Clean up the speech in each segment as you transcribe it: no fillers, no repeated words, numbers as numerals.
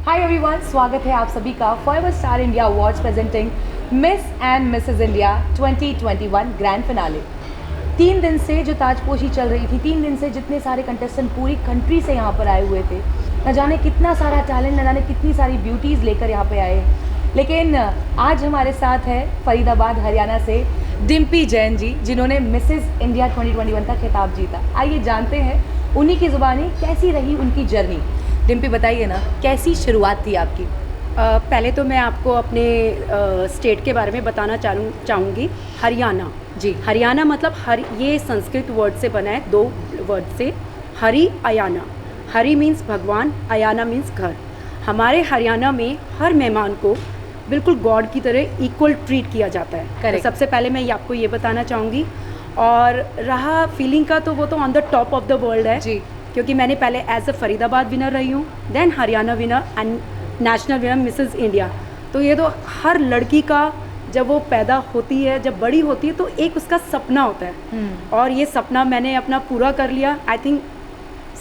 Hi everyone, स्वागत है आप सभी का forever star India awards presenting miss and Mrs India 2021 grand finale. 3 दिन से जो ताजपोशी चल रही थी, 3 दिन से जितने सारे कंटेस्टेंट पूरी कंट्री से यहाँ पर आए हुए थे, न जाने कितना सारा टैलेंट, न जाने कितनी सारी ब्यूटीज़ लेकर यहाँ पे आए। लेकिन आज हमारे साथ है फरीदाबाद हरियाणा से डिम्पी जैन जी, जिन्होंने मिसेस इंडिया 2021 का खिताब जीता। आइए जानते हैं उन्हीं की ज़ुबानी कैसी रही उनकी जर्नी। डिम्पी बताइए ना, कैसी शुरुआत थी आपकी? पहले तो मैं आपको अपने स्टेट के बारे में बताना चाहूँगी। हरियाणा जी, हरियाणा मतलब ये संस्कृत वर्ड से बना है, 2 वर्ड से, हरि अयाना। हरि मीन्स भगवान, अयाना मीन्स घर। हमारे हरियाणा में हर मेहमान को बिल्कुल गॉड की तरह इक्वल ट्रीट किया जाता है। तो सबसे पहले मैं आपको ये बताना चाहूँगी। और रहा फीलिंग का, तो वो तो on the top of the world है जी, क्योंकि मैंने पहले एज अ फरीदाबाद विनर रही हूँ, then Haryana winner and national winner Mrs India. तो ये तो हर लड़की का जब वो पैदा होती है, जब बड़ी होती है, तो एक उसका सपना होता है। और ये सपना मैंने अपना पूरा कर लिया। आई थिंक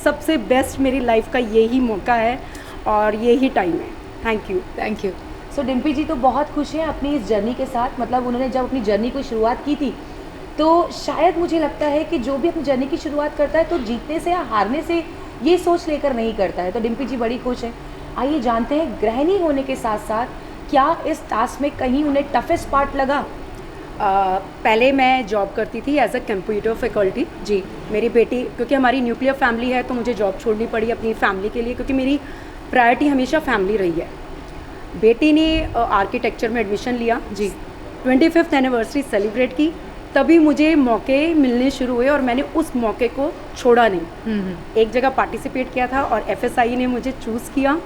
सबसे बेस्ट मेरी लाइफ का यही मौका है और यही टाइम है। Thank you. So Dimpy ji तो बहुत खुश हैं अपनी इस जर्नी के साथ। मतलब उन्होंने जब अपनी जर्नी को शुरुआत की थी, तो शायद मुझे लगता है कि जो भी अपनी जर्नी की शुरुआत करता है, तो जीतने से या हारने से ये सोच लेकर नहीं करता है। तो डिम्पी जी बड़ी खुश हैं। आइए जानते हैं, गृहिणी होने के साथ साथ क्या इस टास्क में कहीं उन्हें टफेस्ट पार्ट लगा? पहले मैं जॉब करती थी एज अ कंप्यूटर फैकल्टी जी। मेरी बेटी, क्योंकि हमारी न्यूक्लियर फैमिली है, तो मुझे जॉब छोड़नी पड़ी अपनी फैमिली के लिए, क्योंकि मेरी प्रायोरिटी हमेशा फैमिली रही है। बेटी ने आर्किटेक्चर में एडमिशन लिया जी, 25th एनिवर्सरी सेलिब्रेट की, तभी मुझे मौके मिलने शुरू हुए और मैंने उस मौके को छोड़ा नहीं। एक जगह पार्टिसिपेट किया था और FSI ने मुझे चूज़ किया।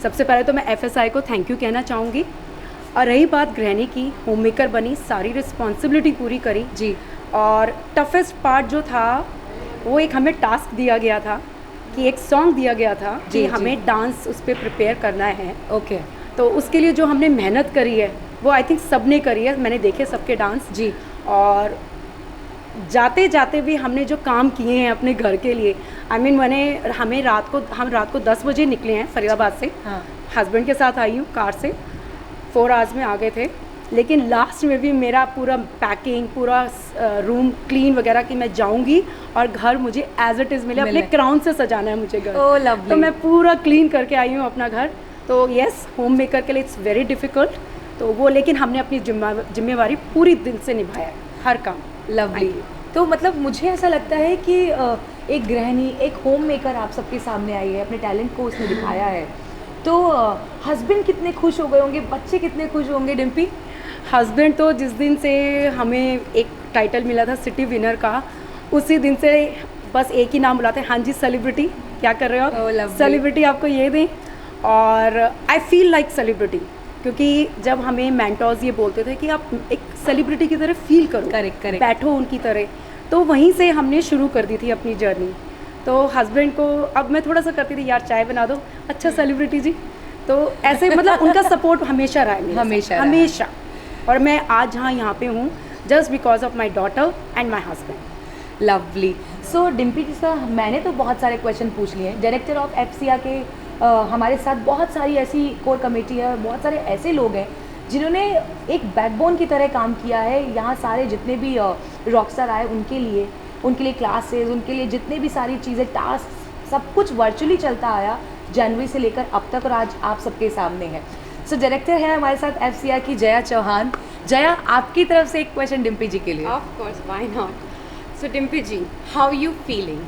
सबसे पहले तो मैं FSI को थैंक यू कहना चाहूँगी। और रही बात गृहिणी की, होम मेकर बनी, सारी रिस्पॉन्सिबिलिटी पूरी करी जी। और टफेस्ट पार्ट जो था, वो एक हमें टास्क दिया गया था कि एक सॉन्ग दिया गया था कि हमें डांस उस पर प्रिपेयर करना है। ओके। तो उसके लिए जो हमने मेहनत करी है, वो आई थिंक सब ने करी है। मैंने देखे सबके डांस जी। और जाते जाते भी हमने जो काम किए हैं अपने घर के लिए, हम रात को 10 बजे निकले हैं फरीदाबाद से। हाँ। हस्बैंड के साथ आई हूँ कार से, 4 आवर्स में आ गए थे। लेकिन लास्ट में भी मेरा पूरा पैकिंग, पूरा रूम क्लीन वगैरह कि मैं जाऊंगी और घर मुझे एज इट इज़ मिले। अपने क्राउन से सजाना है मुझे घर। तो मैं पूरा क्लीन करके आई हूँ अपना घर। तो येस, होम मेकर के लिए इट्स वेरी डिफ़िकल्ट। तो वो, लेकिन हमने अपनी जिम्मेवारी पूरी दिल से निभाया है, हर काम। लवली। तो मतलब मुझे ऐसा लगता है कि एक गृहिणी, एक होम मेकर आप सबके सामने आई है, अपने टैलेंट को उसने दिखाया है। तो हस्बैंड कितने खुश हो गए होंगे, बच्चे कितने खुश होंगे डिम्पी? हस्बैंड तो जिस दिन से हमें एक टाइटल मिला था सिटी विनर का, उसी दिन से बस एक ही नाम बुलाते हैं, हाँ जी सेलिब्रिटी, क्या कर रहे हो? सेलिब्रिटी आपको ये दें। और आई फील लाइक सेलिब्रिटी, क्योंकि जब हमें मेंटोर्स ये बोलते थे कि आप एक सेलिब्रिटी की तरह फील करो, करेक्ट, बैठो उनकी तरह, तो वहीं से हमने शुरू कर दी थी अपनी जर्नी। तो हस्बैंड को अब मैं थोड़ा सा करती थी, यार चाय बना दो, अच्छा सेलिब्रिटी जी। तो ऐसे मतलब उनका सपोर्ट हमेशा रहा है, हमेशा। और मैं आज यहाँ पे हूँ just because of my daughter and my husband. Lovely. So Dimpy ji sir, मैंने तो बहुत सारे क्वेश्चन पूछ लिए हैं। डायरेक्टर ऑफ FCR के हमारे साथ बहुत सारी ऐसी कोर कमेटी है, बहुत सारे ऐसे लोग हैं जिन्होंने एक बैकबोन की तरह काम किया है। यहाँ सारे जितने भी रॉकस्टार आए, उनके लिए क्लासेस, उनके लिए जितने भी सारी चीज़ें, टास्क, सब कुछ वर्चुअली चलता आया जनवरी से लेकर अब तक, और आज आप सबके सामने है। सो डायरेक्टर है हमारे साथ FCR की जया चौहान। जया, आपकी तरफ से एक क्वेश्चन डिम्पी जी के लिए। Of course, why not. So Dimpy ji, how you feeling?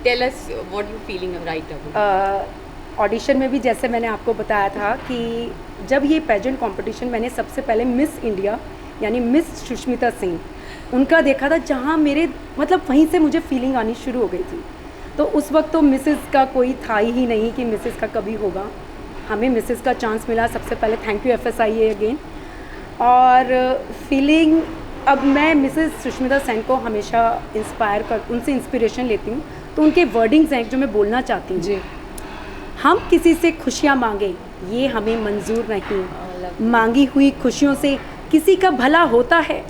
Tell us what you feeling right about. Audition में भी जैसे मैंने आपको बताया था कि जब ये पेजेंट कंपटीशन, मैंने सबसे पहले मिस इंडिया यानी मिस सुष्मिता सिंह उनका देखा था, जहाँ मेरे मतलब वहीं से मुझे फीलिंग आनी शुरू हो गई थी। तो उस वक्त तो मिसेस का कोई था ही नहीं कि मिसेस का कभी होगा। हमें मिसेस का चांस मिला, सबसे पहले थैंक यू FSI अगेन। और फीलिंग, अब मैं मिसेस सुष्मिता सेन को हमेशा उनसे इंस्पिरेशन लेती हूँ। तो उनके वर्डिंग्स हैं जो मैं बोलना चाहती हूँ जी। हम किसी से खुशियाँ मांगे, ये हमें मंजूर नहीं। मांगी हुई खुशियों से किसी का भला होता है।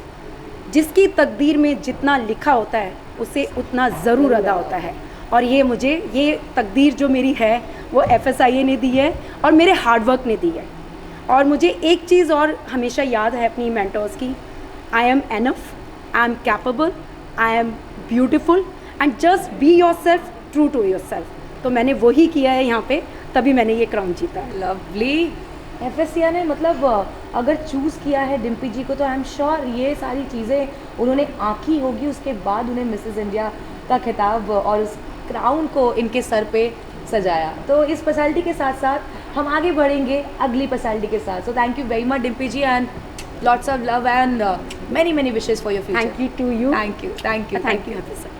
जिसकी तकदीर में जितना लिखा होता है, उसे उतना ज़रूर अदा होता है। और ये तकदीर जो मेरी है वो FSIA ने दी है और मेरे हार्डवर्क ने दी है। और मुझे एक चीज़ और हमेशा याद है अपनी मेंटर्स की, I am enough, I am capable, I am beautiful and just be yourself, true to yourself. तो मैंने वही किया है यहाँ पे, तभी मैंने ये क्राउन जीता है। लवली। FSIA ने मतलब अगर चूज़ किया है डिम्पी जी को तो आई एम श्योर ये सारी चीज़ें उन्होंने आँखी होगी, उसके बाद उन्हें मिसेस इंडिया का खिताब और उस क्राउन को इनके सर पे सजाया। तो इस पर्सनैलिटी के साथ साथ हम आगे बढ़ेंगे अगली पर्सनैलिटी के साथ। So thank you very much Dimpy ji and lots of love and many wishes for your future. Thank you to you. Thank you. Thank you.